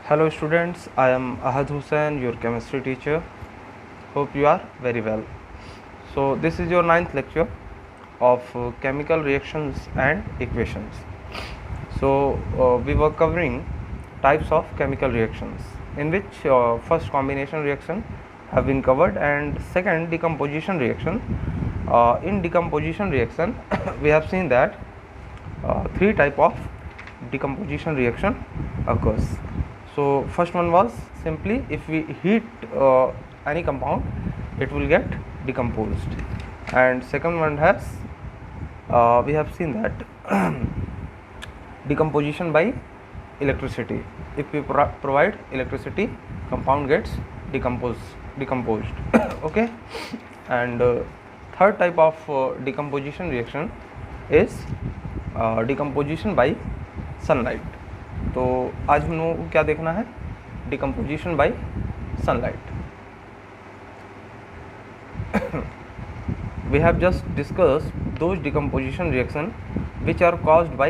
Hello students, I am Ahad Hussain, your chemistry teacher. Hope you are very well. So this is your ninth lecture of chemical reactions and equations. So we were covering types of chemical reactions, in which first combination reaction have been covered and second decomposition reaction. In decomposition reaction we have seen that three type of decomposition reaction occurs. So first one was simply if we heat any compound, it will get decomposed, and second one has we have seen that decomposition by electricity. If we provide electricity, compound gets decomposed. Okay, and third type of decomposition reaction is decomposition by sunlight. तो आज हम लोगों को क्या देखना है? Decomposition bye sunlight. We have just discussed those decomposition reaction which are caused by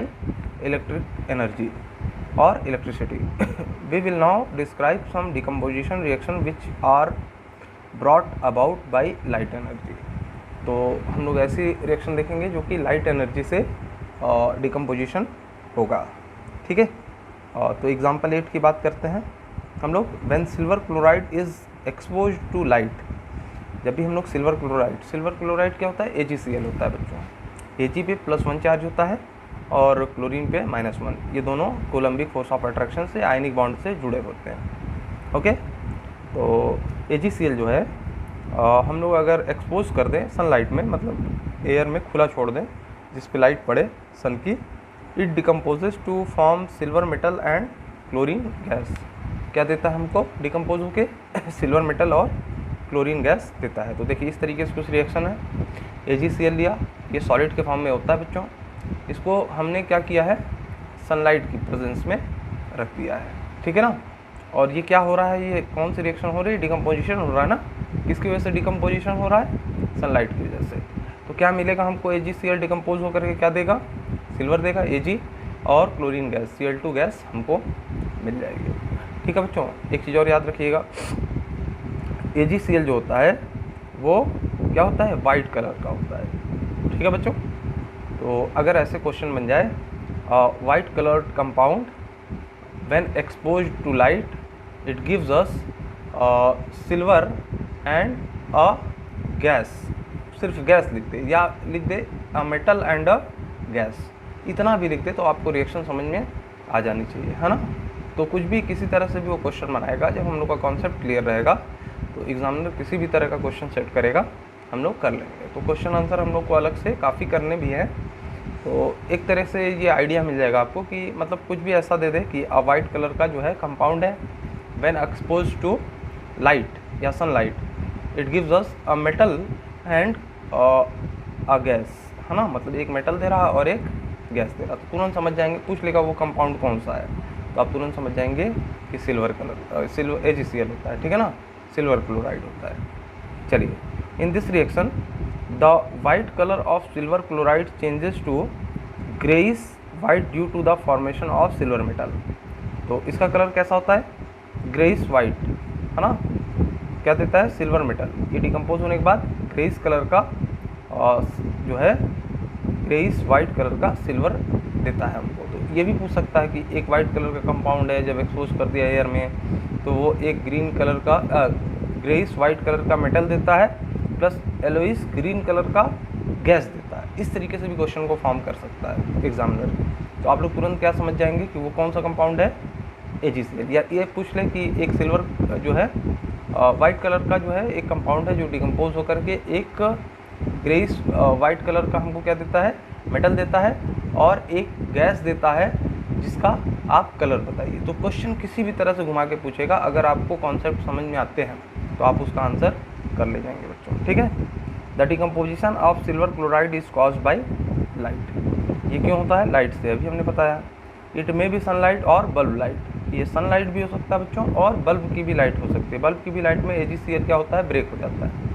electric energy or electricity. We will now describe some decomposition reaction which are brought about by light energy. तो हम लोग ऐसी reaction देखेंगे जो कि light energy से decomposition होगा. ठीक है, तो एग्जाम्पल 8 की बात करते हैं हम लोग. When silver chloride is exposed to light. जब भी हम लोग सिल्वर क्लोराइड क्या होता है? AgCl होता है बच्चों. Ag पे +1 चार्ज होता है और क्लोरीन पे -1. ये दोनों कोलम्बिक फोर्स ऑफ अट्रैक्शन से आयनिक बॉन्ड से जुड़े होते हैं. ओके, तो AgCl जो है हम लोग अगर एक्सपोज कर दें सनलाइट में, मतलब एयर में खुला छोड़ दें जिस पे लाइट पड़े सन की, it decomposes to form silver metal and chlorine gas. क्या देता है हमको डिकम्पोज होके? सिल्वर मेटल और क्लोरीन गैस देता है. तो देखिए इस तरीके से कुछ रिएक्शन है. AgCl लिया, ये सॉलिड के फॉर्म में होता है बच्चों. इसको हमने क्या किया है? सनलाइट की प्रेजेंस में रख दिया है. ठीक है ना. और ये क्या हो रहा है? ये कौन सी रिएक्शन हो रही है? डिकम्पोजिशन हो रहा है ना. किसकी वजह से डिकम्पोजिशन हो रहा है? सनलाइट की वजह से. तो क्या मिलेगा हमको? AgCl डिकम्पोज होकर के क्या देगा? सिल्वर देगा. Ag और क्लोरीन गैस Cl2 गैस हमको मिल जाएगी. ठीक है बच्चों, एक चीज़ और याद रखिएगा, AgCl जो होता है वो क्या होता है? वाइट कलर का होता है. ठीक है बच्चों. तो अगर ऐसे क्वेश्चन बन जाए, white coloured compound when exposed to light it gives us silver and a gas. सिर्फ गैस लिख दे या लिख दे a metal and a gas, इतना भी लिख दे तो आपको रिएक्शन समझ में आ जानी चाहिए, है ना. तो कुछ भी किसी तरह से भी वो क्वेश्चन बनाएगा, जब हम लोग का कॉन्सेप्ट क्लियर रहेगा तो एग्जामिनर किसी भी तरह का क्वेश्चन सेट करेगा, हम लोग कर लेंगे. तो क्वेश्चन आंसर हम लोग को अलग से काफ़ी करने भी हैं. तो एक तरह से ये आइडिया मिल जाएगा आपको कि मतलब कुछ भी ऐसा दे दे कि अ वाइट कलर का जो है कंपाउंड है, व्हेन एक्सपोज टू लाइट या sunlight it gives us a metal and a gas, है ना. मतलब एक मेटल दे रहा है और एक गैस दे रहा. तो तुरंत समझ जाएंगे. पूछ लेगा वो कंपाउंड कौन सा है, तो आप तुरंत समझ जाएंगे कि सिल्वर AgCl होता है. ठीक है ना, सिल्वर क्लोराइड होता है. चलिए, in this reaction the white colour of silver chloride changes to greyish white due to the formation of silver metal. तो इसका कलर कैसा होता है? ग्रेइश वाइट, है ना. क्या देता है? Silver metal. ये डिकम्पोज होने के बाद ग्रेइश कलर का जो है ग्रेइश वाइट कलर का सिल्वर देता है हमको. तो ये भी पूछ सकता है कि एक वाइट कलर का कंपाउंड है, जब एक्सपोज कर दिया एयर में तो वो एक ग्रीन कलर का ग्रेइश वाइट कलर का मेटल देता है प्लस येलोइश ग्रीन कलर का गैस देता है. इस तरीके से भी क्वेश्चन को फॉर्म कर सकता है एग्जामिनर. तो आप लोग तुरंत क्या समझ जाएंगे कि वो कौन सा कंपाउंड है? AgCl. या ये पूछ लें कि एक सिल्वर जो है वाइट कलर का जो है एक कंपाउंड है जो डिकम्पोज होकर के एक ग्रेइश वाइट कलर का हमको क्या देता है? मेटल देता है और एक गैस देता है जिसका आप कलर बताइए. तो क्वेश्चन किसी भी तरह से घुमा के पूछेगा. अगर आपको कॉन्सेप्ट समझ में आते हैं तो आप उसका आंसर कर ले जाएंगे बच्चों. ठीक है. The decomposition of silver chloride is caused by light. ये क्यों होता है? लाइट से. अभी हमने बताया. इट मे बी सनलाइट और बल्ब लाइट. ये सनलाइट भी हो सकता है बच्चों और बल्ब की भी लाइट हो सकती है. बल्ब की भी लाइट में AgCl क्या होता है? ब्रेक हो जाता है.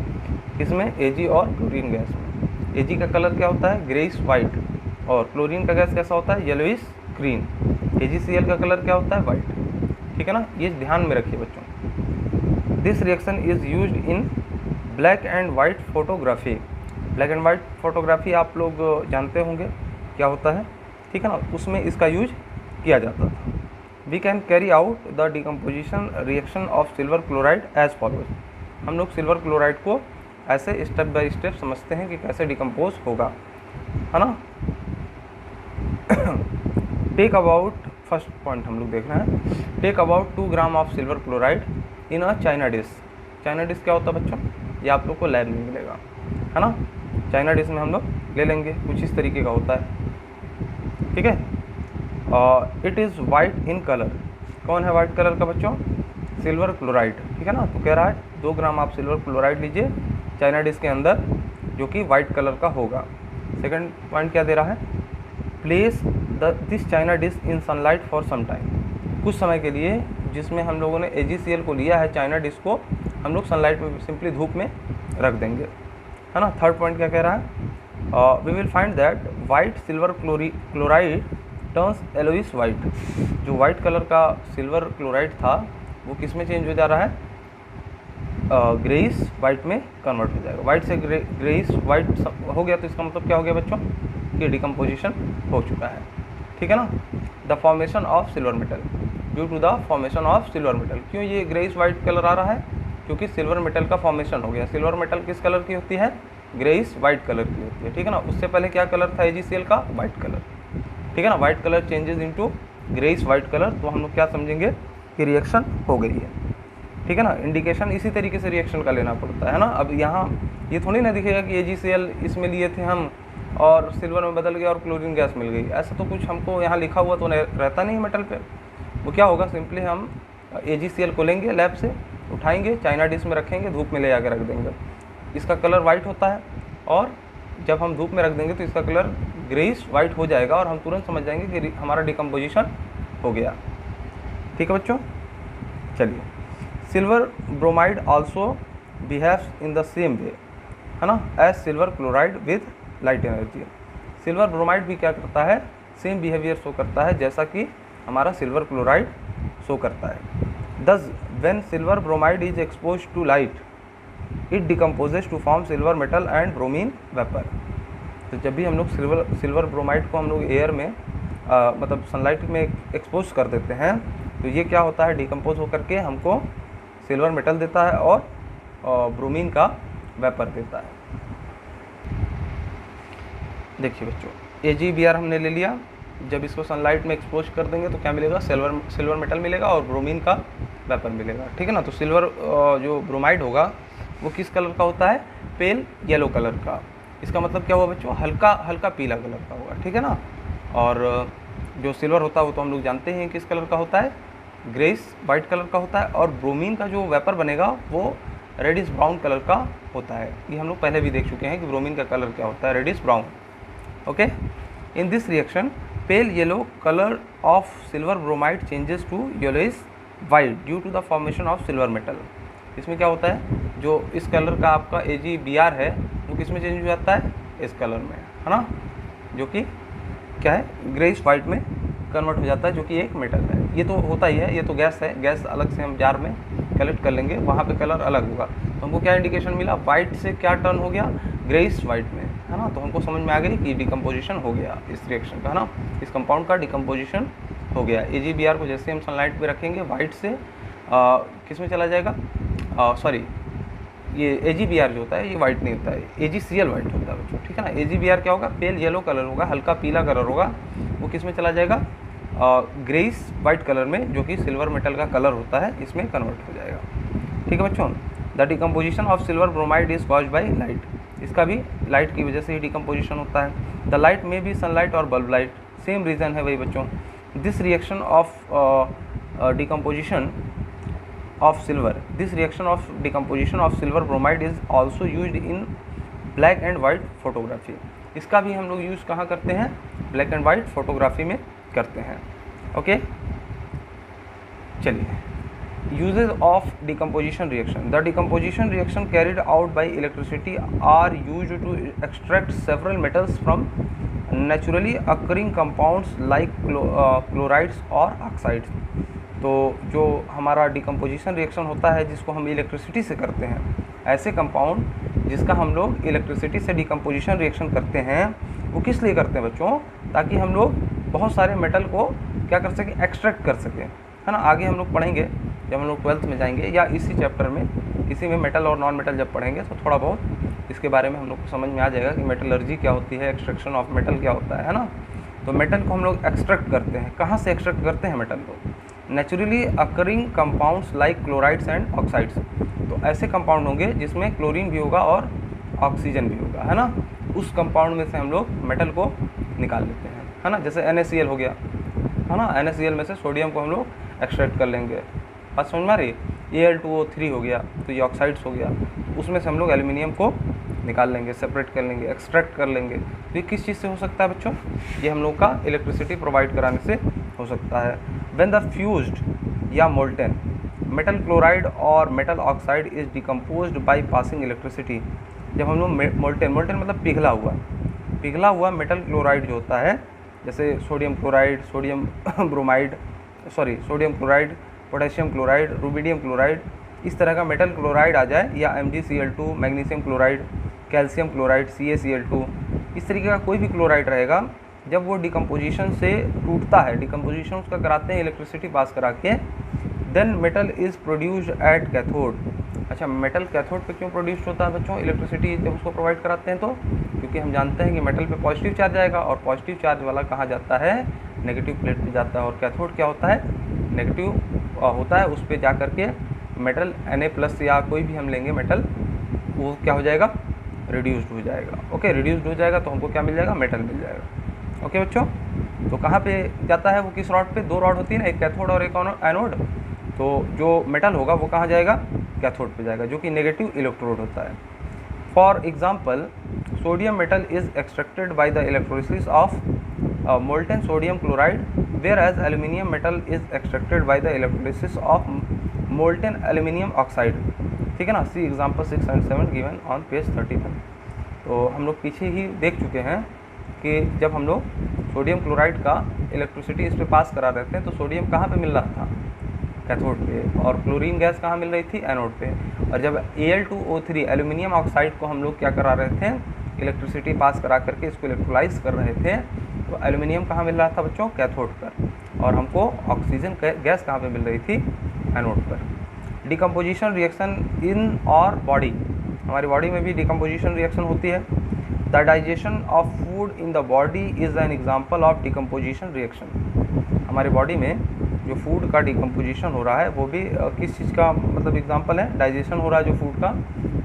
किसमें? Ag और क्लोरीन गैस में. Ag का कलर क्या होता है? Greyish white. और क्लोरीन का गैस कैसा होता है? Yellowish green. AgCl का कलर क्या होता है? वाइट. ठीक है ना, ये ध्यान में रखिए बच्चों। This reaction is used in black and white photography. Black and white photography आप लोग जानते होंगे क्या होता है, ठीक है ना, उसमें इसका यूज किया जाता था। We can carry out the decomposition reaction of silver chloride as follows. हम लोग सिल्वर क्लोराइड को ऐसे स्टेप बाय स्टेप समझते हैं कि कैसे डिकम्पोज होगा, है ना। टेक अबाउट, फर्स्ट पॉइंट हम लोग देख रहे हैं, take about 2 gram of silver chloride in a china dish. China dish क्या होता है बच्चों, ये आप लोग को लैब में मिलेगा, है ना। चाइना डिश में हम लोग ले लेंगे, कुछ इस तरीके का होता है, ठीक है। It is white in colour. कौन है वाइट कलर का बच्चों, सिल्वर क्लोराइड, ठीक है ना। तो कह रहा है 2 ग्राम आप सिल्वर क्लोराइड लीजिए चाइना डिश के अंदर, जो कि वाइट कलर का होगा। सेकंड पॉइंट क्या दे रहा है, place this china dish in sunlight for some time. कुछ समय के लिए, जिसमें हम लोगों ने AgCl को लिया है, चाइना डिश को हम लोग सनलाइट में सिंपली धूप में रख देंगे, है ना। थर्ड पॉइंट क्या कह रहा है, we will find that white silver chloride turns yellowish white. जो वाइट कलर का सिल्वर क्लोराइड था वो किस में चेंज हो जा रहा है, ग्रेइश वाइट में कन्वर्ट हो जाएगा। वाइट से ग्रेइश वाइट हो गया, तो इसका मतलब क्या हो गया बच्चों कि डिकम्पोजिशन हो चुका है, ठीक है ना। The formation of silver metal, due to the formation of silver metal. क्यों ये ग्रेइश वाइट कलर आ रहा है, क्योंकि सिल्वर मेटल का फॉर्मेशन हो गया। सिल्वर मेटल किस कलर की होती है, ग्रेइश वाइट कलर की होती है, ठीक है ना। उससे पहले क्या कलर था AgCl का, वाइट कलर, ठीक है ना। White colour changes into greyish white colour, तो हम लोग क्या समझेंगे कि रिएक्शन हो गई है, ठीक है ना। इंडिकेशन इसी तरीके से रिएक्शन का लेना पड़ता है ना। अब यहाँ ये थोड़ी ना दिखेगा कि AgCl इसमें लिए थे हम और सिल्वर में बदल गया और क्लोरीन गैस मिल गई, ऐसा तो कुछ हमको यहाँ लिखा हुआ तो रहता नहीं मेटल पे। वो क्या होगा, सिंपली हम AgCl को लेंगे लैब से, उठाएंगे, चाइना डिश में रखेंगे, धूप में ले जाकर रख देंगे। इसका कलर वाइट होता है और जब हम धूप में रख देंगे तो इसका कलर ग्रेइश वाइट हो जाएगा और हम तुरंत समझ जाएंगे कि हमारा डिकम्पोजिशन हो गया, ठीक है बच्चों। चलिए, silver bromide also behaves in the same way, है ना, as silver chloride with light energy. Silver bromide भी क्या करता है, सेम बिहेवियर शो करता है जैसा कि हमारा सिल्वर क्लोराइड शो करता है। Thus, when silver bromide is exposed to light, it decomposes to form silver metal and bromine vapor. तो जब भी हम लोग सिल्वर ब्रोमाइड को हम लोग एयर में मतलब सनलाइट में एक्सपोज कर देते हैं, तो ये क्या होता है, डिकम्पोज होकर के हमको सिल्वर मेटल देता है और ब्रोमीन का वेपर देता है। देखिए बच्चों, AgBr हमने ले लिया, जब इसको सनलाइट में एक्सपोज कर देंगे तो क्या मिलेगा, सिल्वर मेटल मिलेगा और ब्रोमीन का वेपर मिलेगा, ठीक है ना। तो सिल्वर जो ब्रोमाइड होगा वो किस कलर का होता है, पेल येलो कलर का। इसका मतलब क्या हुआ बच्चों, हल्का हल्का पीला कलर का होगा, ठीक है ना। और जो सिल्वर होता है वो तो हम लोग जानते हैं किस कलर का होता है, ग्रेइश वाइट कलर का होता है। और ब्रोमीन का जो वेपर बनेगा वो रेडिश ब्राउन कलर का होता है। ये हम लोग पहले भी देख चुके हैं कि ब्रोमीन का कलर क्या होता है, reddish brown, okay. In this reaction pale yellow colour of silver bromide changes to yellowish white due to the formation of silver metal. इसमें क्या होता है, जो इस कलर का आपका AgBr है वो किस में चेंज हो जाता है, इस कलर में, है ना, जो कि क्या है, ग्रेइश वाइट में कन्वर्ट हो जाता है, जो कि एक मेटल है। ये तो होता ही है, ये तो गैस है, गैस अलग से हम जार में कलेक्ट कर लेंगे, वहाँ पे कलर अलग होगा। तो हमको क्या इंडिकेशन मिला, वाइट से क्या टर्न हो गया, ग्रेइश वाइट में, है ना। तो हमको समझ में आ गई कि डिकम्पोजिशन हो गया इस रिएक्शन का, है ना, इस कंपाउंड का डिकम्पोजिशन हो गया। AgBr को जैसे हम सनलाइट पे रखेंगे वाइट से किस में चला जाएगा, सॉरी, ये AgBr जो होता है ये वाइट नहीं होता है, AgCl वाइट होता है बच्चों, ठीक है ना। AgBr क्या होगा, पेल येलो कलर होगा, हल्का पीला कलर होगा, वो किस में चला जाएगा, ग्रेइश वाइट कलर में, जो कि सिल्वर मेटल का कलर होता है, इसमें कन्वर्ट हो जाएगा, ठीक है बच्चों। The decomposition of silver bromide is caused by light. इसका भी लाइट की वजह से ही डिकम्पोजिशन होता है। द लाइट में भी सनलाइट और बल्ब लाइट, सेम रीज़न है वही बच्चों। This reaction of decomposition of silver, this reaction of decomposition of silver bromide is also used in black and white photography। इसका भी हम लोग यूज़ कहाँ करते हैं, ब्लैक एंड वाइट फोटोग्राफी में करते हैं, ओके। चलिए, uses of decomposition reaction, the decomposition reaction carried out by electricity are used to extract several metals from naturally occurring compounds like chlorides or oxides। तो जो हमारा डिकम्पोजिशन रिएक्शन होता है जिसको हम इलेक्ट्रिसिटी से करते हैं, ऐसे कंपाउंड जिसका हम लोग इलेक्ट्रिसिटी से डिकम्पोजिशन रिएक्शन करते हैं, वो किस लिए करते हैं बच्चों? ताकि हम लोग बहुत सारे मेटल को क्या कर सकें, एक्सट्रैक्ट कर सकें, है ना। आगे हम लोग पढ़ेंगे जब हम लोग 12th में जाएंगे या इसी चैप्टर में किसी में मेटल और नॉन मेटल जब पढ़ेंगे तो थोड़ा बहुत इसके बारे में हम लोग को समझ में आ जाएगा कि मेटलर्जी क्या होती है, एक्सट्रैक्शन ऑफ मेटल क्या होता है ना। तो मेटल को हम लोग एक्सट्रैक्ट करते हैं, कहाँ से एक्सट्रैक्ट करते हैं मेटल को? Naturally occurring compounds like chlorides and oxides. तो ऐसे कंपाउंड होंगे जिसमें क्लोरीन भी होगा और ऑक्सीजन भी होगा, है ना। उस कंपाउंड में से हम लोग मेटल को निकाल लेते हैं, है ना। जैसे NaCl हो गया, है ना, NaCl में से सोडियम को हम लोग एक्सट्रैक्ट कर लेंगे। बात समझ में आ रही? Al2O3 हो गया, तो ये ऑक्साइड्स हो गया, उसमें से हम लोग एल्यूमिनियम को निकाल लेंगे, सेपरेट कर लेंगे, एक्सट्रैक्ट कर लेंगे। तो ये किस चीज़ से हो सकता है बच्चों? ये हम लोग का इलेक्ट्रिसिटी प्रोवाइड कराने से हो सकता है। व्हेन द फ्यूज्ड या मोल्टेन मेटल क्लोराइड और metal oxide is decomposed by passing electricity. जब हम लोग मोल्टेन मतलब पिघला हुआ मेटल क्लोराइड जो होता है, जैसे sodium chloride, sodium chloride, potassium chloride, rubidium chloride, इस तरह का मेटल क्लोराइड आ जाए, या MgCl2, magnesium chloride, calcium chloride, CaCl2, इस तरीके का कोई भी क्लोराइड रहेगा, जब वो डिकम्पोजिशन से टूटता है, डिकम्पोजिशन उसका कराते हैं इलेक्ट्रिसिटी पास करा के, then metal is produced at cathode. अच्छा, मेटल कैथोड पे क्यों प्रोड्यूस होता है बच्चों इलेक्ट्रिसिटी जब उसको प्रोवाइड कराते हैं? तो क्योंकि हम जानते हैं कि मेटल पे पॉजिटिव चार्ज आएगा और पॉजिटिव चार्ज वाला कहाँ जाता है? नेगेटिव प्लेट पे जाता है। और कैथोड क्या होता है? नेगेटिव होता है, उस पर जा करके मेटल Na+ या कोई भी हम लेंगे मेटल, वो क्या हो जाएगा? रिड्यूस्ड हो जाएगा। ओके, रिड्यूस्ड हो जाएगा तो हमको क्या मिल जाएगा? मेटल मिल जाएगा। ओके बच्चों, तो कहाँ पे जाता है वो? किस रॉड पे? 2 रॉड होती है ना, एक कैथोड और एक एनोड। तो जो मेटल होगा वो कहाँ जाएगा? कैथोड पे जाएगा, जो कि नेगेटिव इलेक्ट्रोड होता है। For example, sodium metal is extracted by the electrolysis of molten sodium chloride, whereas aluminium metal is extracted by the electrolysis of molten aluminium oxide. ठीक है ना। See example 6 and 7 given on page 31। तो हम लोग पीछे ही देख चुके हैं कि जब हम लोग सोडियम क्लोराइड का इलेक्ट्रिसिटी इस पर पास करा रहे थे, तो सोडियम कहाँ पे मिल रहा था? कैथोड पे, और क्लोरीन गैस कहाँ मिल रही थी? एनोड पे। और जब Al2O3 एल्यूमिनियम ऑक्साइड को हम लोग क्या करा रहे थे? इलेक्ट्रिसिटी पास करा करके इसको इलेक्ट्रोलाइज कर रहे थे, तो एल्यूमिनियम कहाँ मिल रहा था बच्चों? कैथोड पर। और हमको ऑक्सीजन गैस कहाँ पे मिल रही थी? एनोड पर। डिकम्पोजिशन रिएक्शन इन और बॉडी, हमारी बॉडी में भी डिकम्पोजिशन रिएक्शन होती है। The digestion of food in the body is an example of decomposition reaction. हमारी बॉडी में जो फूड का डिकम्पोजिशन हो रहा है वो भी किस चीज़ का मतलब एग्जाम्पल है? डाइजेशन हो रहा है जो फूड का,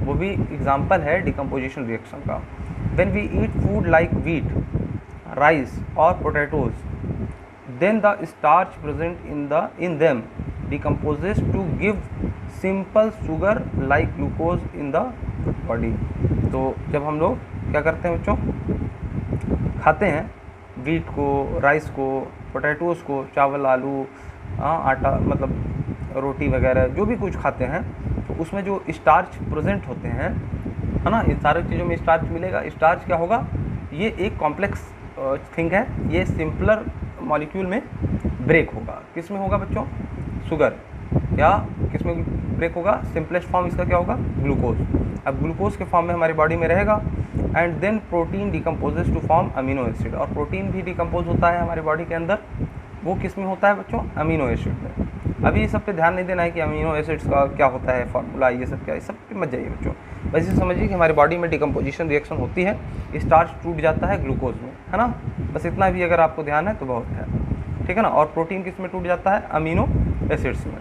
वो भी एग्जाम्पल है डिकम्पोजिशन रिएक्शन का। When we eat food like wheat, rice और potatoes, then the starch present in them decomposes to give simple sugar like glucose in the body। तो जब हम लोग क्या करते हैं बच्चों? खाते हैं वीट को, राइस को, पोटैटोज़ को, चावल, आलू, आटा, मतलब रोटी वगैरह जो भी कुछ खाते हैं, तो उसमें जो स्टार्च प्रेजेंट होते हैं, है ना, इन सारी चीज़ों में स्टार्च मिलेगा। स्टार्च क्या होगा? ये एक कॉम्प्लेक्स थिंग है, ये सिंपलर मॉलिक्यूल में ब्रेक होगा। किस में होगा बच्चों? शुगर। या किस में ब्रेक होगा? सिंपलेस्ट फॉर्म इसका क्या होगा? ग्लूकोज। अब ग्लूकोज के फॉर्म में हमारी बॉडी में रहेगा। And then protein decomposes to form amino acid, और प्रोटीन भी डिकम्पोज होता है हमारी बॉडी के अंदर। वो किस में होता है बच्चों? अमीनो एसिड में। अभी ये सब पे ध्यान नहीं देना है कि अमीनो एसिड्स का क्या होता है फार्मूला, ये सब क्या, ये सब पे मत जाइए बच्चों। वैसे समझिए कि हमारी बॉडी में डिकम्पोजिशन रिएक्शन होती है, स्टार्च टूट जाता है ग्लूकोज में, है ना। बस इतना भी अगर आपको ध्यान है तो बहुत है, ठीक है ना। और प्रोटीन किस में टूट जाता है? अमीनो एसिड्स में,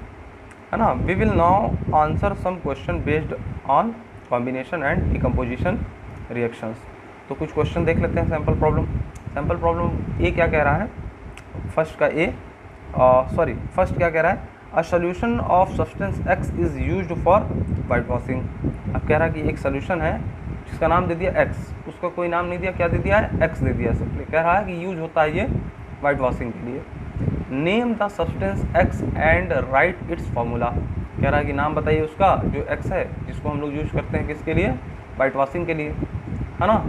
है ना। We will now answer some question based on combination and decomposition reactions. तो कुछ क्वेश्चन देख लेते हैं। सैम्पल प्रॉब्लम ए क्या कह रहा है? फर्स्ट क्या कह रहा है? A solution of substance x is used for white washing. अब कह रहा है कि एक सोल्यूशन है जिसका नाम दे दिया एक्स, उसका कोई नाम नहीं दिया, क्या दे दिया है? एक्स दे दिया सिंपली। कह रहा है कि यूज होता है ये वाइट वॉशिंग के लिए। Name the substance x and right it's formula. कह रहा है कि नाम बताइए उसका जो एक्स है, जिसको हम लोग यूज करते हैं किसके लिए? वाइट वॉशिंग के लिए, है ना।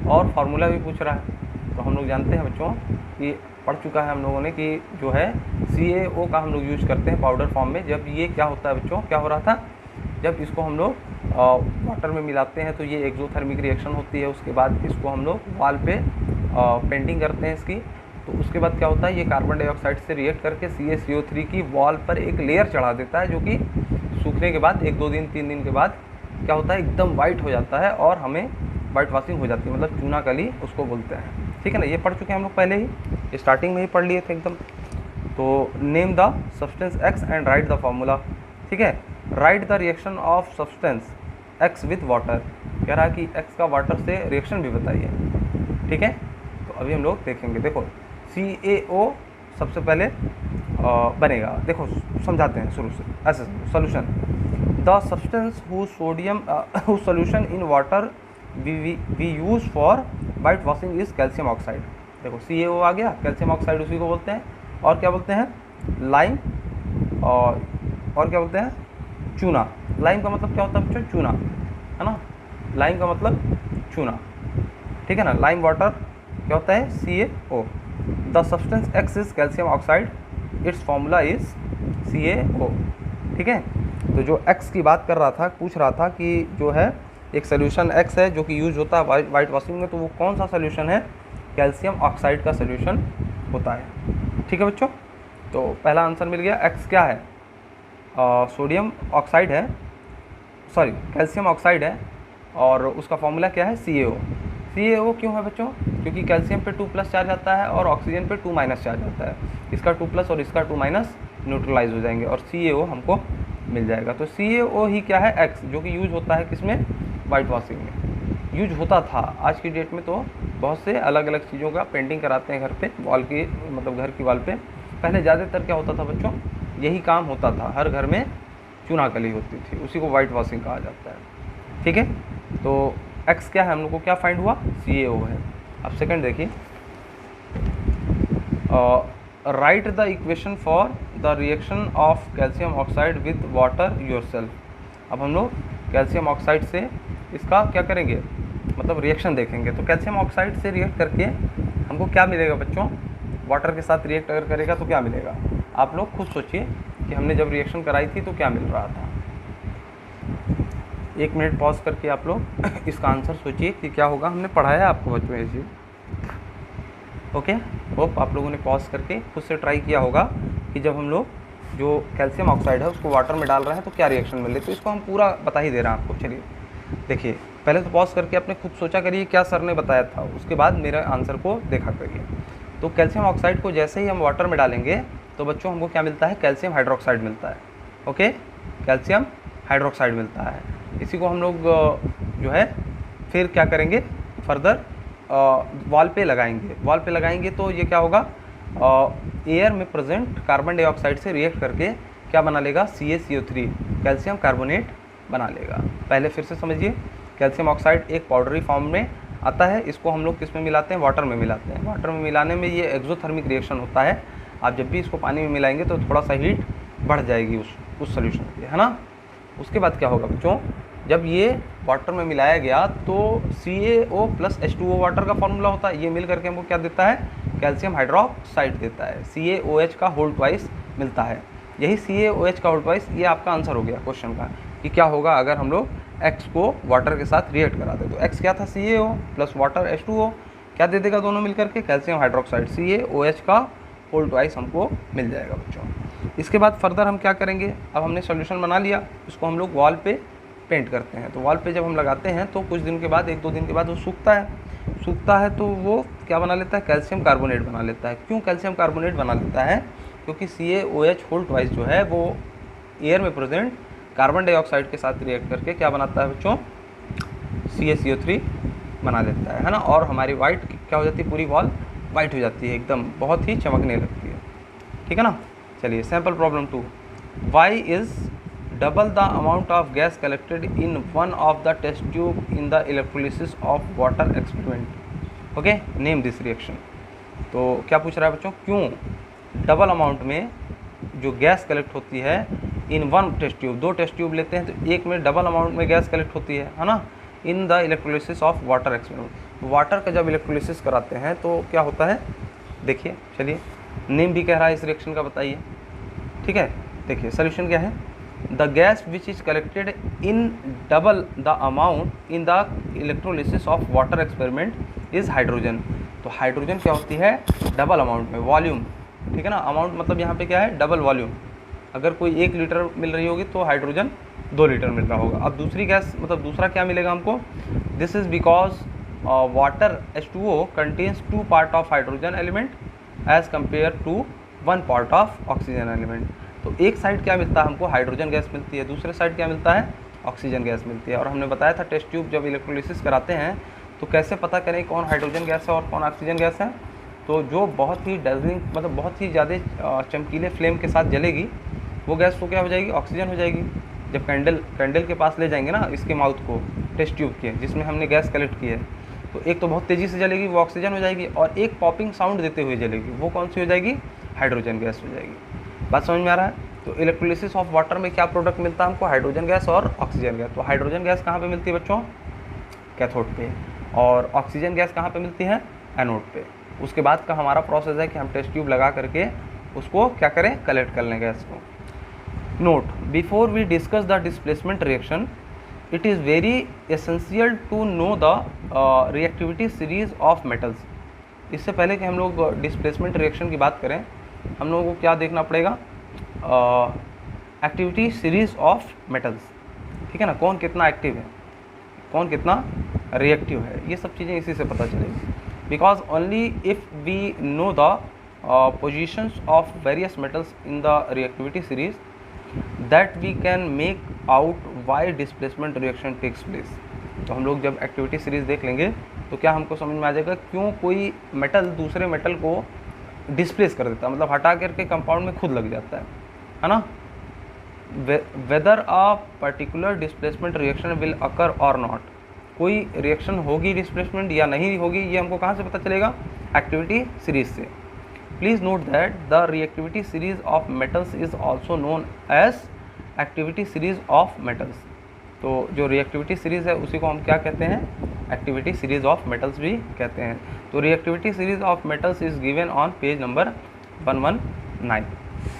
और फार्मूला भी पूछ रहा है। तो हम लोग जानते हैं बच्चों कि पढ़ चुका है हम लोगों ने कि जो है CaO का हम लोग यूज करते हैं पाउडर फॉर्म में। जब ये क्या होता है बच्चों, क्या हो रहा था, जब इसको हम लोग वाटर में मिलाते हैं तो ये एक्सोथर्मिक रिएक्शन होती है। उसके बाद इसको हम लोग वॉल पे पेंटिंग करते हैं इसकी, तो उसके बाद क्या होता है, ये कार्बन डाइऑक्साइड से रिएक्ट करके CaCO3 की वॉल पर एक लेयर चढ़ा देता है, जो कि सूखने के बाद 1-2 दिन 3 दिन के बाद क्या होता है, एकदम वाइट हो जाता है और हमें वाइट वॉशिंग हो जाती है, मतलब चूना कली उसको बोलते हैं। ठीक है ना, ये पढ़ चुके हैं हम लोग पहले ही, स्टार्टिंग में ही पढ़ लिए थे एकदम। तो name the substance x and right the formula. ठीक है, right the reaction of substance x with water. कह रहा है कि एक्स का वाटर से रिएक्शन भी बताइए। ठीक है, तो अभी हम लोग देखेंगे। देखो CaO सबसे पहले बनेगा, देखो समझाते हैं शुरू से। ऐसे solution, the substance whose sodium whose solution in water we use for white washing is calcium oxide. देखो CaO आ गया, कैल्शियम ऑक्साइड उसी को बोलते हैं। और क्या बोलते हैं, लाइम, और क्या बोलते हैं, चूना। लाइम का मतलब क्या होता है बच्चों, चूना, है ना, लाइम का मतलब चूना। ठीक है ना, लाइम वाटर क्या होता है, CaO। The substance x is calcium oxide, it's formula is CaO। ठीक है, तो जो एक्स की बात कर रहा था, पूछ रहा था कि जो है एक सोल्यूशन एक्स है जो कि यूज होता है वाइट वॉशिंग में, तो वो कौन सा सोल्यूशन है, कैल्शियम ऑक्साइड का सोल्यूशन होता है। ठीक है बच्चों, तो पहला आंसर मिल गया। एक्स क्या है, सोडियम ऑक्साइड है, सॉरी कैल्शियम ऑक्साइड है, और उसका फॉर्मूला क्या है, CaO। CaO क्यों है बच्चों, क्योंकि कैल्शियम पे 2+ चार्ज आता है और ऑक्सीजन पे 2- चार्ज आता है। इसका 2+ और इसका 2- न्यूट्रलाइज हो जाएंगे और CaO हमको मिल जाएगा। तो CaO ही क्या है, एक्स, जो कि यूज होता है किसमें, वाइट वॉशिंग में यूज होता था। आज की डेट में तो बहुत से अलग अलग चीज़ों का पेंटिंग कराते हैं घर पे, वॉल की, मतलब घर की वॉल पे। पहले ज़्यादातर क्या होता था बच्चों, यही काम होता था, हर घर में चूना कली होती थी, उसी को वाइट वॉशिंग कहा जाता है। ठीक है, तो एक्स क्या है, हम लोग को क्या फाइंड हुआ, CaO है। अब सेकंड देखिए, right the equation for the reaction of calcium oxide with water yourself. अब हम लोग कैल्शियम ऑक्साइड से इसका क्या करेंगे, मतलब रिएक्शन देखेंगे। तो कैल्शियम ऑक्साइड से रिएक्ट करके हमको क्या मिलेगा बच्चों, वाटर के साथ रिएक्ट अगर करेगा तो क्या मिलेगा, आप लोग खुद सोचिए कि हमने जब रिएक्शन कराई थी तो क्या मिल रहा था। 1 मिनट पॉज करके आप लोग इसका आंसर सोचिए कि क्या होगा। हमने पढ़ाया आपको बच्चों ये चीज़, ओके। होप आप लोगों ने पॉज करके खुद से ट्राई किया होगा कि जब हम लोग जो कैल्शियम ऑक्साइड है उसको वाटर में डाल रहे हैं तो क्या रिएक्शन मिले। तो इसको हम पूरा बता ही दे रहे हैं आपको। चलिए देखिए, पहले तो पॉज करके अपने खुद सोचा करिए क्या सर ने बताया था, उसके बाद मेरे आंसर को देखा करिए। तो कैल्शियम ऑक्साइड को जैसे ही हम वाटर में डालेंगे तो बच्चों हमको क्या मिलता है, कैल्शियम हाइड्रोक्साइड मिलता है। ओके, कैल्शियम हाइड्रोक्साइड मिलता है। इसी को हम लोग जो है फिर क्या करेंगे, फर्दर वॉल पे लगाएंगे। वॉल पे लगाएंगे तो ये क्या होगा, एयर में प्रेजेंट कार्बन डाइऑक्साइड से रिएक्ट करके क्या बना लेगा, CaCO3 कैल्शियम कार्बोनेट बना लेगा। पहले फिर से समझिए, कैल्शियम ऑक्साइड एक पाउडरी फॉर्म में आता है, इसको हम लोग किस में मिलाते हैं, वाटर में मिलाते हैं। वाटर में मिलाने में ये एक्सोथर्मिक रिएक्शन होता है। आप जब भी इसको पानी में मिलाएंगे तो थोड़ा सा हीट बढ़ जाएगी उस सोल्यूशन की, है ना। उसके बाद क्या होगा बच्चों, जब ये वाटर में मिलाया गया तो CaO + H2O वाटर का फॉर्मूला होता है, ये मिल करके हमको क्या देता है, कैल्शियम हाइड्रोक्साइड देता है। CaOH का होल ट्वाइस मिलता है। यही CaOH का होल ट्वाइस, ये आपका आंसर हो गया क्वेश्चन का कि क्या होगा अगर हम लोग X को वाटर के साथ रिएक्ट करा दे। तो X क्या था, CaO + वाटर H2O, क्या दे देगा दोनों मिलकर के, कैल्शियम हाइड्रोक्साइड। CaOH का होल ट्वाइस हमको मिल जाएगा बच्चों। इसके बाद फर्दर हम क्या करेंगे, अब हमने सॉल्यूशन बना लिया, इसको हम लोग वॉल पे पेंट करते हैं। तो वॉल पे जब हम लगाते हैं तो कुछ दिन के बाद, 1-2 दिन के बाद वो सूखता है तो वो क्या बना लेता है, कैल्शियम कार्बोनेट बना लेता है। क्यों कैल्शियम कार्बोनेट बना लेता है, क्योंकि CaOH होल ट्वाइस जो है वो एयर में प्रेजेंट कार्बन डाइऑक्साइड के साथ रिएक्ट करके क्या बनाता है बच्चों, CaCO3 बना लेता है ना। और हमारी वाइट क्या हो जाती है, पूरी वॉल वाइट हो जाती है, एकदम बहुत ही चमकने लगती है। ठीक है ना। चलिए sample problem 2, Y is double the amount of gas collected in one of the test tube in the electrolysis of water experiment। Okay, name this reaction. तो क्या पूछ रहा है बच्चों, क्यों डबल अमाउंट में जो गैस कलेक्ट होती है in one test tube, 2 test tube लेते हैं तो एक में डबल अमाउंट में गैस कलेक्ट होती है ना, in the electrolysis of water experiment. Water का जब इलेक्ट्रोलिसिस कराते हैं तो क्या होता है, देखिए चलिए, नेम भी कह रहा है इस रिएक्शन का, बताइए। ठीक है, देखिए सोल्यूशन क्या है, the gas which is collected in double the amount in the electrolysis of water experiment is hydrogen. तो हाइड्रोजन क्या होती है, डबल अमाउंट में, वॉल्यूम, ठीक है ना, अमाउंट मतलब यहाँ पे क्या है, डबल वॉल्यूम। अगर कोई 1 लीटर मिल रही होगी तो हाइड्रोजन 2 लीटर मिल रहा होगा। अब दूसरी गैस मतलब दूसरा क्या मिलेगा हमको, this is because water H2O contains 2 part of hydrogen element as compare to 1 part of oxygen element. तो एक साइड क्या मिलता है हमको, हाइड्रोजन गैस मिलती है, दूसरे साइड क्या मिलता है, ऑक्सीजन गैस मिलती है। और हमने बताया था टेस्ट ट्यूब जब इलेक्ट्रोलिसिस कराते हैं तो कैसे पता करें कौन हाइड्रोजन गैस है और कौन ऑक्सीजन गैस है। तो जो बहुत ही डजलिंग मतलब बहुत ही ज़्यादा चमकीले फ्लेम के साथ जलेगी वो गैस तो क्या हो जाएगी, ऑक्सीजन हो जाएगी। जब कैंडल के पास ले जाएंगे ना इसके माउथ को, टेस्ट ट्यूब के जिसमें हमने गैस कलेक्ट की है, तो एक तो बहुत तेज़ी से जलेगी वो ऑक्सीजन हो जाएगी, और एक पॉपिंग साउंड देते हुए जलेगी वो कौन सी हो जाएगी, हाइड्रोजन गैस हो जाएगी। बात समझ में आ रहा है। तो इलेक्ट्रोलिसिस ऑफ वाटर में क्या प्रोडक्ट मिलता है हमको, हाइड्रोजन गैस और ऑक्सीजन गैस। तो हाइड्रोजन गैस कहाँ पे मिलती है बच्चों, कैथोड पे, और ऑक्सीजन गैस कहाँ पे मिलती है, एनोड पे। उसके बाद का हमारा प्रोसेस है कि हम टेस्ट ट्यूब लगा करके उसको क्या करें, कलेक्ट कर लें गैस को। Note, before we discuss the displacement reaction it is very essential to know the reactivity series of metals. इससे पहले कि हम लोग डिस्प्लेसमेंट रिएक्शन की बात करें, हम लोगों को क्या देखना पड़ेगा, एक्टिविटी सीरीज ऑफ मेटल्स, ठीक है ना, कौन कितना एक्टिव है, कौन कितना रिएक्टिव है, ये सब चीज़ें इसी से पता चलेगी। Because only if we know the positions of various metals in the reactivity series that we can make out why displacement reaction takes place. तो हम लोग जब एक्टिविटी सीरीज देख लेंगे तो क्या हमको समझ में आ जाएगा क्यों कोई मेटल दूसरे मेटल को डिस्प्लेस कर देता है, मतलब हटा करके कंपाउंड में खुद लग जाता है ना। Weather a particular displacement reaction will occur और नॉट, कोई रिएक्शन होगी डिस्प्लेसमेंट या नहीं होगी, ये हमको कहाँ से पता चलेगा, एक्टिविटी सीरीज से। Please note that the reactivity series of metals is also known as activity series of metals. तो जो रिएक्टिविटी सीरीज़ है उसी को हम क्या कहते हैं, एक्टिविटी सीरीज ऑफ मेटल्स भी कहते हैं। तो reactivity series of metals is given on page number 119।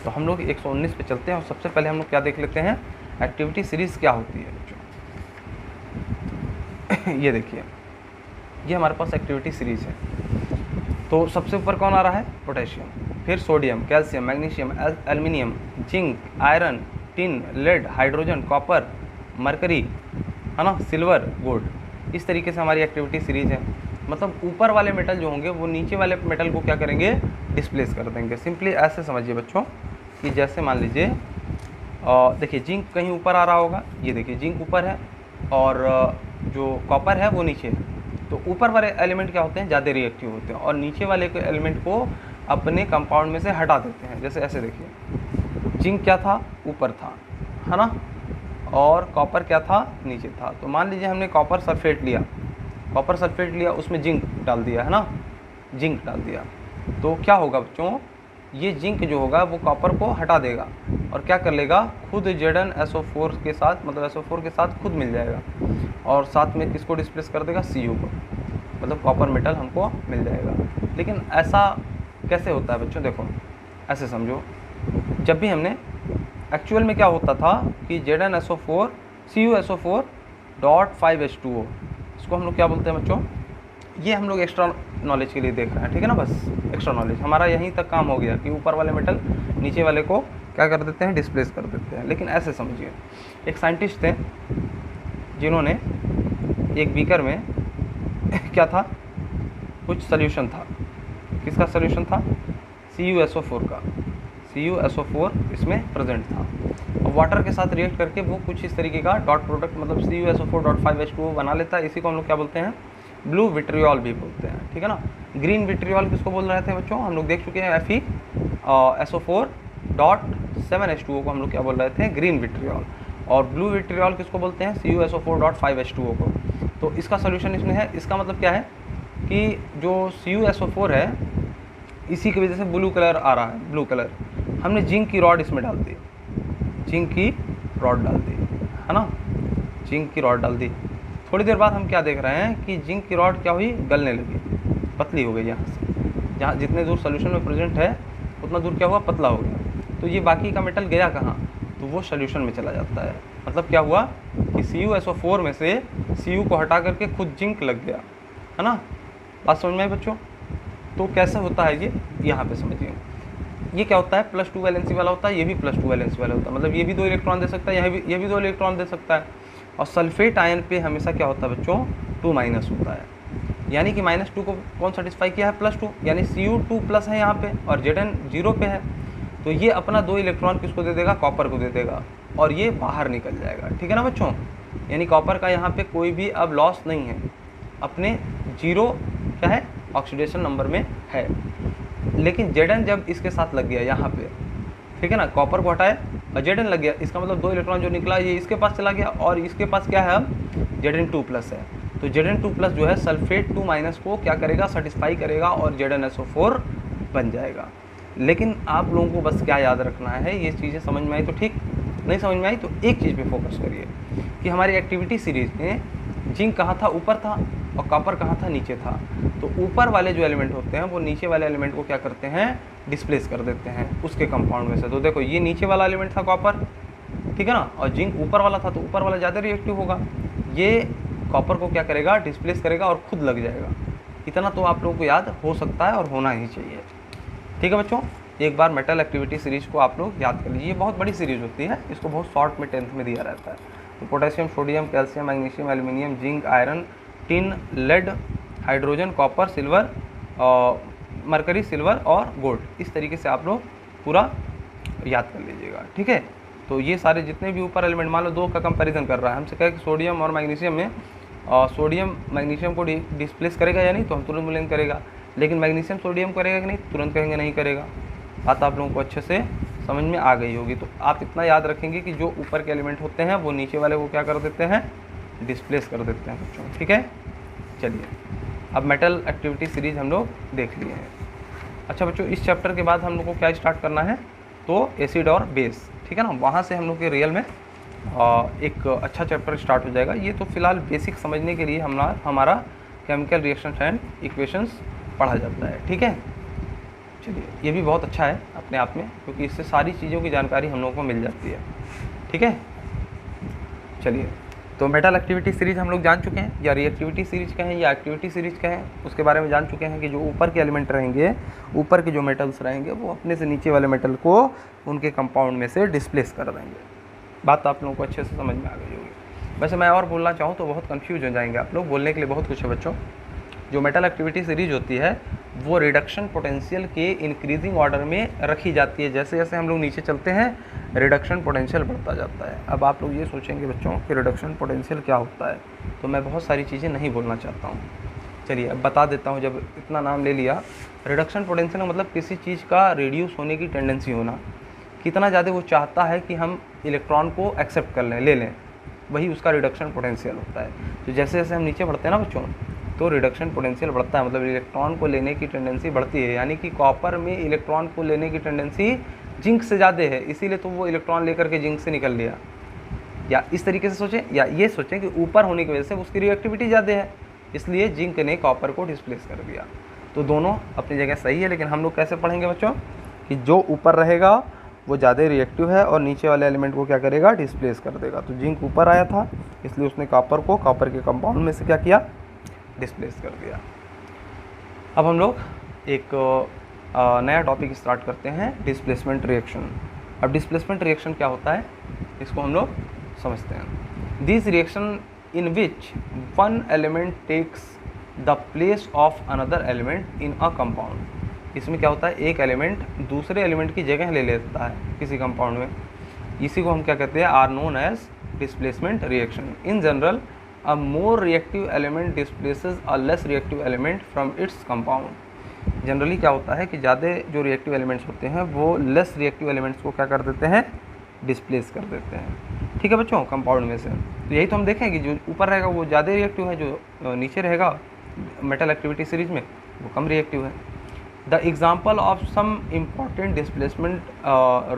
तो हम लोग 119 पे चलते हैं और सबसे पहले हम लोग क्या देख लेते हैं, एक्टिविटी सीरीज़ क्या होती है बच्चों। ये देखिए, ये हमारे पास एक्टिविटी सीरीज़ है। तो सबसे ऊपर कौन आ रहा है, पोटेशियम, फिर sodium, calcium, magnesium, aluminium, zinc, iron, tin, lead, hydrogen, copper, mercury, है ना, सिल्वर, गोल्ड। इस तरीके से हमारी एक्टिविटी सीरीज़ है। मतलब ऊपर वाले मेटल जो होंगे वो नीचे वाले मेटल को क्या करेंगे, डिस्प्लेस कर देंगे। सिंपली ऐसे समझिए बच्चों कि जैसे मान लीजिए देखिए जिंक कहीं ऊपर आ रहा होगा, ये देखिए जिंक ऊपर है और जो कॉपर है वो नीचे है। तो ऊपर वाले एलिमेंट क्या होते हैं, ज़्यादा रिएक्टिव होते हैं और नीचे वाले के एलिमेंट को अपने कंपाउंड में से हटा देते हैं। जैसे ऐसे देखिए, जिंक क्या था, ऊपर था, है ना, और कॉपर क्या था, नीचे था। तो मान लीजिए हमने कॉपर सल्फेट लिया, उसमें जिंक डाल दिया, है ना, जिंक डाल दिया, तो क्या होगा बच्चों, ये जिंक जो होगा वो कॉपर को हटा देगा और क्या कर लेगा, खुद Zn के साथ, मतलब SO4 के साथ खुद मिल जाएगा और साथ में किसको डिस्प्लेस कर देगा, Cu को, मतलब कॉपर मेटल हमको मिल जाएगा। लेकिन ऐसा कैसे होता है बच्चों, देखो ऐसे समझो, जब भी हमने एक्चुअल में क्या होता था कि Zn CuSO4.5H2O, इसको हम लोग क्या बोलते हैं बच्चों, ये हम लोग एक्स्ट्रा नॉलेज के लिए देख रहे हैं, ठीक है ना, बस एक्स्ट्रा नॉलेज, हमारा यहीं तक काम हो गया कि ऊपर वाले मेटल नीचे वाले को क्या कर देते हैं, डिस्प्लेस कर देते हैं। लेकिन ऐसे समझिए, एक साइंटिस्ट थे जिन्होंने एक बीकर में क्या था, कुछ सोल्यूशन था, किसका सोल्यूशन था, CuSO4 का, CuSO4 इसमें प्रेजेंट था और वाटर के साथ रिएक्ट करके वो कुछ इस तरीके का डॉट प्रोडक्ट मतलब CuSO4.5H2O बना लेता है। इसी को हम लोग क्या बोलते हैं, ब्लू विट्रियोल भी बोलते हैं, ठीक है ना। ग्रीन विट्रियोल किसको बोल रहे थे बच्चों, हम लोग देख चुके हैं FeSO4.7H2O को हम लोग क्या बोल रहे थे, ग्रीन विट्रियोल। और ब्लू विट्रियोल किसको बोलते हैं, CuSO4.5H2O को। तो इसका सोल्यूशन इसमें है, इसका मतलब क्या है कि जो CuSO4 है इसी की वजह से ब्लू कलर आ रहा है, ब्लू कलर। हमने जिंक की रॉड इसमें डाल दी, जिंक की रॉड डाल दी, है ना, जिंक की रॉड डाल दी। थोड़ी देर बाद हम क्या देख रहे हैं कि जिंक की रॉड क्या हुई, गलने लगी, पतली हो गई यहाँ से, जहाँ जितने दूर सोल्यूशन में प्रेजेंट है उतना दूर क्या हुआ, पतला हो गया। तो ये बाकी का मेटल गया कहाँ, तो वो सोल्यूशन में चला जाता है। मतलब क्या हुआ कि CuSO4 में से Cu को हटा करके खुद जिंक लग गया, है ना। बात समझ में आई बच्चों। तो कैसे होता है ये, यहाँ पे समझिए। ये क्या होता है, +2 वैलेंसी वाला होता है, ये भी +2 वैलेंसी वाला होता है। मतलब ये भी 2 इलेक्ट्रॉन दे सकता है, ये भी 2 इलेक्ट्रॉन दे सकता है। और सल्फेट आयन पे हमेशा क्या होता है बच्चों, 2- होता है। यानी कि -2 को कौन सेटिस्फाई किया है, +2, यानी Cu2+ है यहाँ पे और Zn 0 पे है। तो ये अपना 2 इलेक्ट्रॉन किसको दे देगा, कॉपर को दे देगा, और ये बाहर निकल जाएगा। ठीक है ना बच्चों। यानी कॉपर का यहाँ पे कोई भी अब लॉस नहीं है, अपने 0 क्या है, ऑक्सीडेशन नंबर में है। लेकिन Zn जब इसके साथ लग गया यहाँ पे, ठीक है ना, कॉपर को हटाए और Zn लग गया, इसका मतलब 2 इलेक्ट्रॉन जो निकला ये इसके पास चला गया, और इसके पास क्या है अब, Zn2+ है। तो Zn2+ जो है सल्फेट 2- को क्या करेगा, सेटिस्फाई करेगा और ZnSO4 बन जाएगा। लेकिन आप लोगों को बस क्या याद रखना है, ये चीज़ें समझ में आई तो ठीक, नहीं समझ में आई तो एक चीज़ पे फोकस करिए कि हमारी एक्टिविटी सीरीज में जिंक कहाँ था, ऊपर था, और कॉपर कहाँ था, नीचे था। तो ऊपर वाले जो एलिमेंट होते हैं वो नीचे वाले एलिमेंट को क्या करते हैं, डिस्प्लेस कर देते हैं उसके कंपाउंड में से। तो देखो ये नीचे वाला एलिमेंट था कॉपर, ठीक है ना, और जिंक ऊपर वाला था, तो ऊपर वाला ज़्यादा रिएक्टिव होगा, ये कॉपर को क्या करेगा, डिस्प्लेस करेगा और खुद लग जाएगा। इतना तो आप लोगों को याद हो सकता है और होना ही चाहिए। ठीक है बच्चों, एक बार मेटल एक्टिविटी सीरीज़ को आप लोग याद कर लीजिए। ये बहुत बड़ी सीरीज़ होती है, इसको बहुत शॉर्ट में 10th में दिया रहता है। तो potassium, sodium, calcium, magnesium, aluminium, zinc, iron, tin, lead, hydrogen, copper, silver, mercury, silver और गोल्ड, इस तरीके से आप लोग पूरा याद कर लीजिएगा। ठीक है, तो ये सारे जितने भी ऊपर एलिमेंट, मान लो 2 का कंपैरिजन कर रहा है हमसे, कहे कि सोडियम और मैग्नीशियम में सोडियम मैग्नीशियम को डिस्प्लेस करेगा या नहीं, तो हम तुरंत बोलेंगे करेगा। लेकिन मैग्नीशियम सोडियम करेगा कि नहीं, तुरंत कहेंगे नहीं करेगा। बात आप लोगों को अच्छे से समझ में आ गई होगी। तो आप इतना याद रखेंगे कि जो ऊपर के एलिमेंट होते हैं वो नीचे वाले को क्या कर देते हैं, डिस्प्लेस कर देते हैं बच्चों। ठीक है, चलिए अब मेटल एक्टिविटी सीरीज हम लोग देख लिए हैं। अच्छा बच्चों, इस चैप्टर के बाद हम लोग को क्या स्टार्ट करना है, तो एसिड और बेस, ठीक है ना। वहाँ से हम लोग के रियल में एक अच्छा चैप्टर स्टार्ट हो जाएगा। ये तो फिलहाल बेसिक समझने के लिए हमारा केमिकल रिएक्शंस एंड इक्वेशंस पढ़ा जाता है। ठीक है, चलिए ये भी बहुत अच्छा है अपने आप में, क्योंकि इससे सारी चीज़ों की जानकारी हम लोगों को मिल जाती है। ठीक है, चलिए तो मेटल एक्टिविटी सीरीज हम लोग जान चुके हैं, या रिएक्टिविटी सीरीज कहें या एक्टिविटी सीरीज कहें, उसके बारे में जान चुके हैं कि जो ऊपर के एलिमेंट रहेंगे, ऊपर के जो मेटल्स रहेंगे वो अपने से नीचे वाले मेटल को उनके कंपाउंड में से डिस्प्लेस कर देंगे। बात आप लोगों को अच्छे से समझ में आ गई होगी। वैसे मैं और बोलना चाहूँ तो बहुत कंफ्यूज हो जाएंगे आप लोग, बोलने के लिए बहुत कुछ है बच्चों। जो मेटल एक्टिविटी सीरीज होती है वो रिडक्शन पोटेंशियल के इंक्रीजिंग ऑर्डर में रखी जाती है। जैसे जैसे हम लोग नीचे चलते हैं रिडक्शन पोटेंशियल बढ़ता जाता है। अब आप लोग ये सोचेंगे बच्चों कि रिडक्शन पोटेंशियल क्या होता है, तो मैं बहुत सारी चीज़ें नहीं बोलना चाहता हूँ। चलिए अब बता देता हूँ। जब इतना नाम ले लिया, रिडक्शन पोटेंशियल का मतलब किसी चीज़ का रिड्यूस होने की टेंडेंसी होना, कितना ज़्यादा वो चाहता है कि हम इलेक्ट्रॉन को एक्सेप्ट कर लें, ले लें, वही उसका रिडक्शन पोटेंशियल होता है। तो जैसे जैसे हम नीचे बढ़ते हैं ना बच्चों, तो रिडक्शन पोटेंशियल बढ़ता है, मतलब इलेक्ट्रॉन को लेने की टेंडेंसी बढ़ती है। यानी कि कॉपर में इलेक्ट्रॉन को लेने की टेंडेंसी जिंक से ज़्यादा है, इसीलिए तो वो इलेक्ट्रॉन लेकर के जिंक से निकल लिया। या इस तरीके से सोचें, या ये सोचें कि ऊपर होने की वजह से उसकी रिएक्टिविटी ज़्यादा है, इसलिए जिंक ने कॉपर को डिस्प्लेस कर दिया। तो दोनों अपनी जगह सही है, लेकिन हम लोग कैसे पढ़ेंगे बच्चों कि जो ऊपर रहेगा वो ज़्यादा रिएक्टिव है और नीचे वाले एलिमेंट को क्या करेगा, डिस्प्लेस कर देगा। तो जिंक ऊपर आया था, इसलिए उसने कॉपर को कॉपर के कंपाउंड में से क्या किया, डिस्प्लेस कर दिया। अब हम लोग एक नया टॉपिक स्टार्ट करते हैं, डिस्प्लेसमेंट रिएक्शन। अब डिस्प्लेसमेंट रिएक्शन क्या होता है, इसको हम लोग समझते हैं। This reaction in which one element takes the place of another element in a compound. इसमें क्या होता है, एक एलिमेंट दूसरे एलिमेंट की जगह ले लेता है किसी कंपाउंड में, इसी को हम क्या कहते हैं, are known as displacement reaction. In general a more reactive element displaces a less reactive element from its compound। Generally क्या होता है कि ज़्यादा जो रिएक्टिव एलिमेंट्स होते हैं वो लेस रिएक्टिव एलिमेंट्स को क्या कर देते हैं, डिस्प्लेस कर देते हैं। ठीक है बच्चों, कंपाउंड में से। तो यही तो हम देखें कि जो ऊपर रहेगा वो ज़्यादा रिएक्टिव है, जो नीचे रहेगा मेटल एक्टिविटी सीरीज में वो कम रिएक्टिव है। The example of some important displacement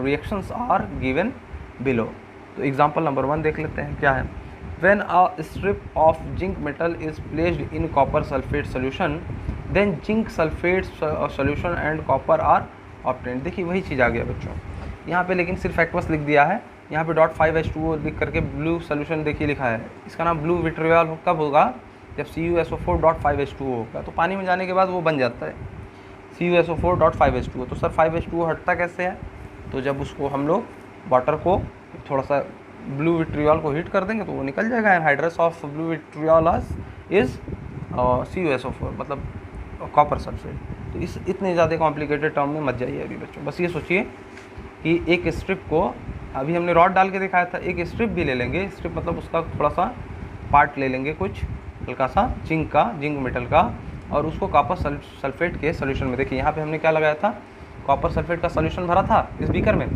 reactions are given below. तो एग्जाम्पल नंबर 1 देख लेते हैं, क्या है। When a strip of zinc metal is placed in copper sulfate solution, then zinc sulphate solution and copper are obtained. देखिए वही चीज़ आ गया बच्चों यहाँ पे, लेकिन सिर्फ एक्वस लिख दिया है। यहाँ पे .5H2O लिख करके ब्लू सोल्यूशन देखिए लिखा है। इसका नाम ब्लू विट्रियल कब होगा? जब CuSO4.5H2O होगा। तो पानी में जाने के बाद वो बन जाता है CuSO4.5H2O। तो सर 5H2O हटता कैसे है? तो जब उसको हम लोग वाटर को थोड़ा सा ब्लू विट्रियल को हीट कर देंगे तो वो निकल जाएगा। And hydrous of blue vitriol is CuSO4 मतलब कॉपर सल्फेट। तो इस इतने ज़्यादा कॉम्प्लिकेटेड टर्म में मत जाइए अभी बच्चों। बस ये सोचिए कि एक स्ट्रिप को अभी हमने रॉड डाल के दिखाया था, एक स्ट्रिप भी ले लेंगे। स्ट्रिप मतलब उसका थोड़ा सा पार्ट ले लेंगे, कुछ हल्का सा जिंक मेटल का, और उसको कॉपर सल्फेट के सोल्यूशन में, देखिए यहाँ पे हमने क्या लगाया था, कॉपर सल्फेट का सोल्यूशन भरा था इस बीकर में,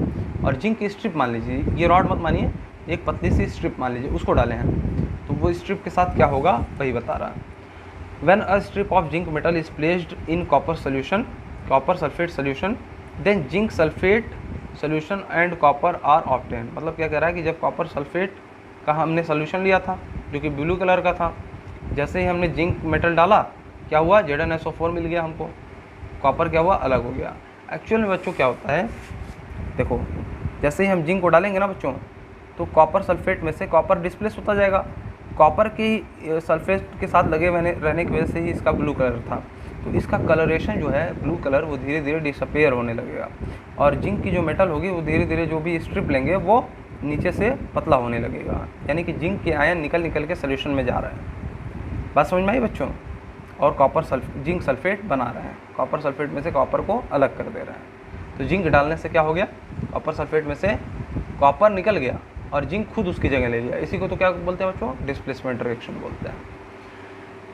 और जिंक की स्ट्रिप मान लीजिए, ये रॉड मत मानिए, एक पतली सी स्ट्रिप मान लीजिए, उसको डाले हैं। तो वो स्ट्रिप के साथ क्या होगा वही बता रहा है। When a strip of zinc metal is placed in copper sulfate solution, then zinc sulfate solution and copper are obtained। मतलब क्या कह रहा है कि जब कॉपर सल्फेट का हमने सोल्यूशन लिया था जो कि ब्लू कलर का था, जैसे ही हमने जिंक मेटल डाला क्या हुआ, ZnSO4 मिल गया हमको, कॉपर क्या हुआ अलग हो गया। एक्चुअल में बच्चों क्या होता है, देखो जैसे ही हम जिंक को डालेंगे ना बच्चों, तो कॉपर सल्फेट में से कॉपर डिस्प्लेस होता जाएगा। कॉपर की सल्फेट के साथ लगे रहने की वजह से ही इसका ब्लू कलर था। तो इसका कलरेशन जो है ब्लू कलर वो धीरे धीरे डिसअपेयर होने लगेगा, और जिंक की जो मेटल होगी वो धीरे धीरे जो भी स्ट्रिप लेंगे वो नीचे से पतला होने लगेगा, यानी कि जिंक के आयन निकल के सोल्यूशन में जा रहा है। बात समझ में आई बच्चों? और जिंक सल्फेट बना रहे हैं, कॉपर सल्फेट में से कॉपर को अलग कर दे रहे हैं। तो जिंक डालने से क्या हो गया, कॉपर सल्फेट में से कॉपर निकल गया और जिंक खुद उसकी जगह ले लिया। इसी को तो क्या बोलते हैं बच्चों, डिस्प्लेसमेंट रिएक्शन बोलते हैं।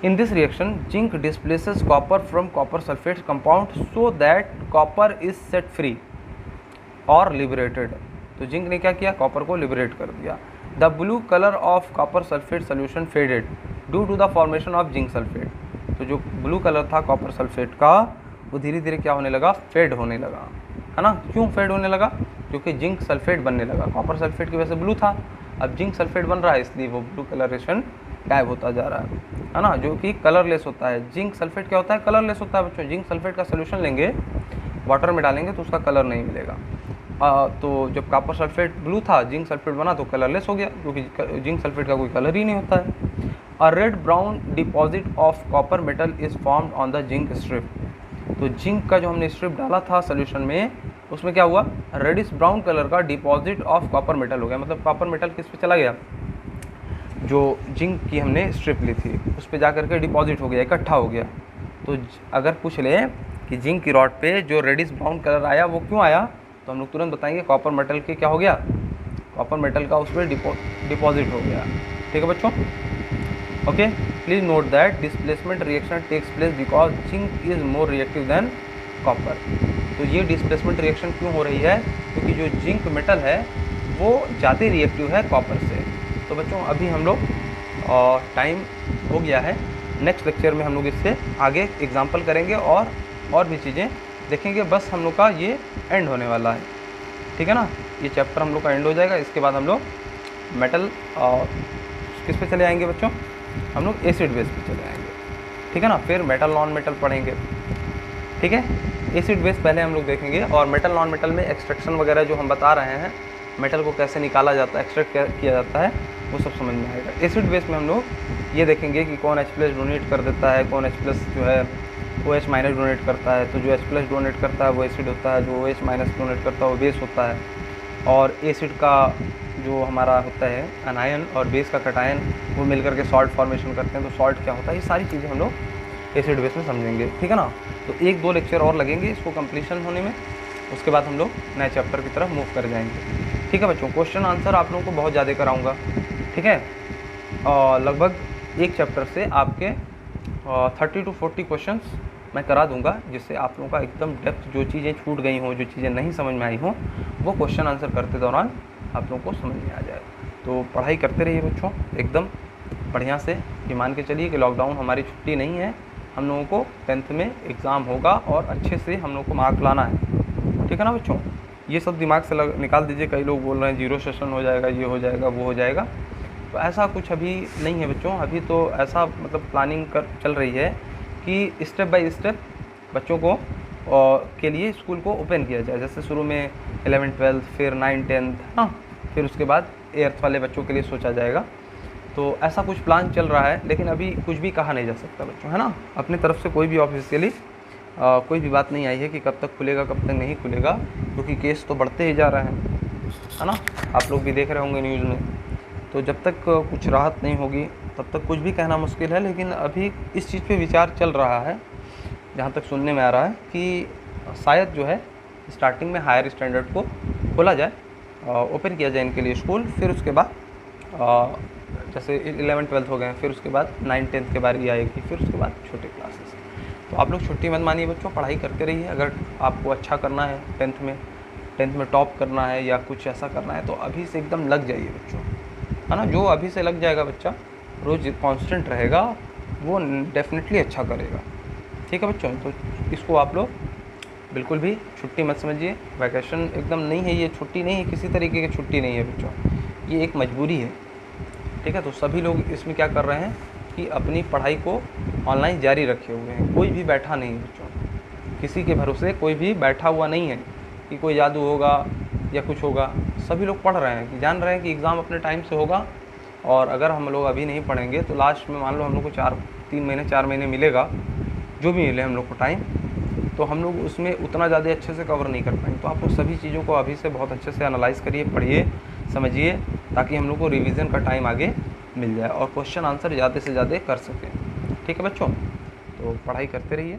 In this reaction zinc displaces copper from copper sulphate compound so that copper is set free और लिबरेटेड। तो जिंक ने क्या किया, कॉपर को लिबरेट कर दिया। The blue colour of copper sulphate solution faded due to the formation of zinc sulphate. तो जो ब्लू कलर था कॉपर सल्फेट का वो धीरे धीरे क्या होने लगा, फेड होने लगा, है ना। क्यों फेड होने लगा, क्योंकि जिंक सल्फेट बनने लगा। कॉपर सल्फेट की वजह से ब्लू था, अब जिंक सल्फेट बन रहा है इसलिए वो ब्लू कलरेशन गायब होता जा रहा है ना, जो कि कलरलेस होता है। जिंक सल्फेट क्या होता है, कलरलेस होता है बच्चों। जिंक सल्फेट का सोल्यूशन लेंगे, वाटर में डालेंगे तो उसका कलर नहीं मिलेगा। तो जब कॉपर सल्फेट ब्लू था, जिंक सल्फेट बना तो कलरलेस हो गया, क्योंकि जिंक सल्फेट का कोई कलर ही नहीं होता है। A red brown deposit of copper metal is formed on the zinc strip. तो जिंक का जो हमने स्ट्रिप डाला था सोल्यूशन में, उसमें क्या हुआ, रेडिश ब्राउन कलर का डिपॉजिट ऑफ कॉपर मेटल हो गया। मतलब कॉपर मेटल किस पे चला गया, जो जिंक की हमने स्ट्रिप ली थी उस पर जा करके डिपॉजिट हो गया, इकट्ठा हो गया। तो अगर पूछ ले कि जिंक की रॉड पे जो रेडिश ब्राउन कलर आया वो क्यों आया, तो हम लोग तुरंत बताएंगे कॉपर मेटल के क्या हो गया, कॉपर मेटल का उस पर डिपॉजिट हो गया। ठीक है बच्चों, okay. Please note that displacement reaction takes place because zinc is more reactive than copper. तो ये डिस्प्लेसमेंट रिएक्शन क्यों हो रही है, क्योंकि जो जिंक मेटल है वो ज़्यादा रिएक्टिव है कॉपर से। तो बच्चों अभी हम लोग टाइम हो गया है, नेक्स्ट लेक्चर में हम लोग इससे आगे एग्जाम्पल करेंगे और भी चीज़ें देखेंगे। बस हम लोग का ये एंड होने वाला है, ठीक है ना, ये चैप्टर हम लोग का एंड हो जाएगा। इसके बाद हम लोग मेटल किस पे चले आएंगे बच्चों, हम लोग एसिड बेस पे चले आएंगे, ठीक है ना। फिर मेटल नॉन मेटल पढ़ेंगे, ठीक है। एसिड बेस पहले हम लोग देखेंगे, और मेटल नॉन मेटल में एक्सट्रैक्शन वगैरह जो हम बता रहे हैं, मेटल को कैसे निकाला जाता है, एक्सट्रैक्ट किया जाता है, वो सब समझ में आएगा। एसिड बेस में हम लोग ये देखेंगे कि कौन H+ डोनेट कर देता है, कौन H+ जो है OH- डोनेट करता है। तो जो H+ डोनेट करता है वो एसिड होता है, जो OH- डोनेट करता है वो बेस होता है। और एसिड का जो हमारा होता है अनायन और बेस का कटायन, वो मिलकर के सॉल्ट फॉर्मेशन करते हैं। तो सॉल्ट क्या होता है, ये सारी चीज़ें हम लोग एसिड बेस में समझेंगे, ठीक है ना। तो 1-2 लेक्चर और लगेंगे इसको कंप्लीशन होने में, उसके बाद हम लोग नए चैप्टर की तरफ मूव कर जाएंगे, ठीक है बच्चों। क्वेश्चन आंसर आप लोगों को बहुत ज़्यादा कराऊंगा, ठीक है। लगभग एक चैप्टर से आपके 30 to 40 क्वेश्चंस मैं करा दूंगा, जिससे आप लोगों का एकदम डेप्थ, जो चीज़ें छूट गई हों, जो चीज़ें नहीं समझ में आई हों, वो क्वेश्चन आंसर करते दौरान आप लोगों को समझ में आ जाए। तो पढ़ाई करते रहिए बच्चों एकदम बढ़िया से। ये मान के चलिए कि लॉकडाउन हमारी छुट्टी नहीं है, हम लोगों को 10th में एग्ज़ाम होगा और अच्छे से हम लोग को मार्क लाना है, ठीक है ना बच्चों। ये सब दिमाग से निकाल दीजिए। कई लोग बोल रहे हैं 0 सेशन हो जाएगा, ये हो जाएगा, वो हो जाएगा, तो ऐसा कुछ अभी नहीं है बच्चों। अभी तो ऐसा मतलब प्लानिंग चल रही है कि स्टेप बाय स्टेप बच्चों को के लिए स्कूल को ओपन किया जाए। जैसे शुरू में 11th 12th, फिर 9th 10th, हाँ, फिर उसके बाद 8th वाले बच्चों के लिए सोचा जाएगा। तो ऐसा कुछ प्लान चल रहा है, लेकिन अभी कुछ भी कहा नहीं जा सकता बच्चों, है ना। अपनी तरफ से कोई भी ऑफिशियली कोई भी बात नहीं आई है कि कब तक खुलेगा कब तक नहीं खुलेगा, क्योंकि केस तो बढ़ते ही जा रहे हैं, है ना। आप लोग भी देख रहे होंगे न्यूज़ में। तो जब तक कुछ राहत नहीं होगी तब तक कुछ भी कहना मुश्किल है। लेकिन अभी इस चीज़ पे विचार चल रहा है, जहाँ तक सुनने में आ रहा है कि शायद जो है स्टार्टिंग में हायर स्टैंडर्ड को खोला जाए, ओपन किया जाए इनके लिए स्कूल। फिर उसके बाद जैसे 11th 12th हो गए, फिर उसके बाद 9th 10th के बारी आएगी, फिर उसके बाद छोटे क्लासेस। तो आप लोग छुट्टी मत मानिए बच्चों, पढ़ाई करते रहिए। अगर आपको अच्छा करना है, 10th में टॉप करना है या कुछ ऐसा करना है, तो अभी से एकदम लग जाइए बच्चों, है ना। जो अभी से लग जाएगा बच्चा, रोज़ कॉन्स्टेंट रहेगा, वो डेफिनेटली अच्छा करेगा। ठीक है बच्चों, तो इसको आप लोग बिल्कुल भी छुट्टी मत समझिए। वैकेशन एकदम नहीं है, ये छुट्टी नहीं है, किसी तरीके की छुट्टी नहीं है बच्चों, ये एक मजबूरी है। ठीक है, तो सभी लोग इसमें क्या कर रहे हैं कि अपनी पढ़ाई को ऑनलाइन जारी रखे हुए हैं। कोई भी बैठा नहीं है बच्चों, किसी के भरोसे कोई भी बैठा हुआ नहीं है कि कोई जादू होगा या कुछ होगा। सभी लोग पढ़ रहे हैं, कि जान रहे हैं कि एग्ज़ाम अपने टाइम से होगा, और अगर हम लोग अभी नहीं पढ़ेंगे तो लास्ट में मान लो हम लोग को 4 महीने मिलेगा, जो भी मिले हम लोग को टाइम, तो हम लोग उसमें उतना ज़्यादा अच्छे से कवर नहीं कर पाएंगे। तो आप लोग सभी चीज़ों को अभी से बहुत अच्छे से एनालाइज़ करिए, पढ़िए, समझिए, ताकि हम लोग को रिवीजन का टाइम आगे मिल जाए और क्वेश्चन आंसर ज़्यादा से ज़्यादा कर सकें। ठीक है बच्चों, तो पढ़ाई करते रहिए।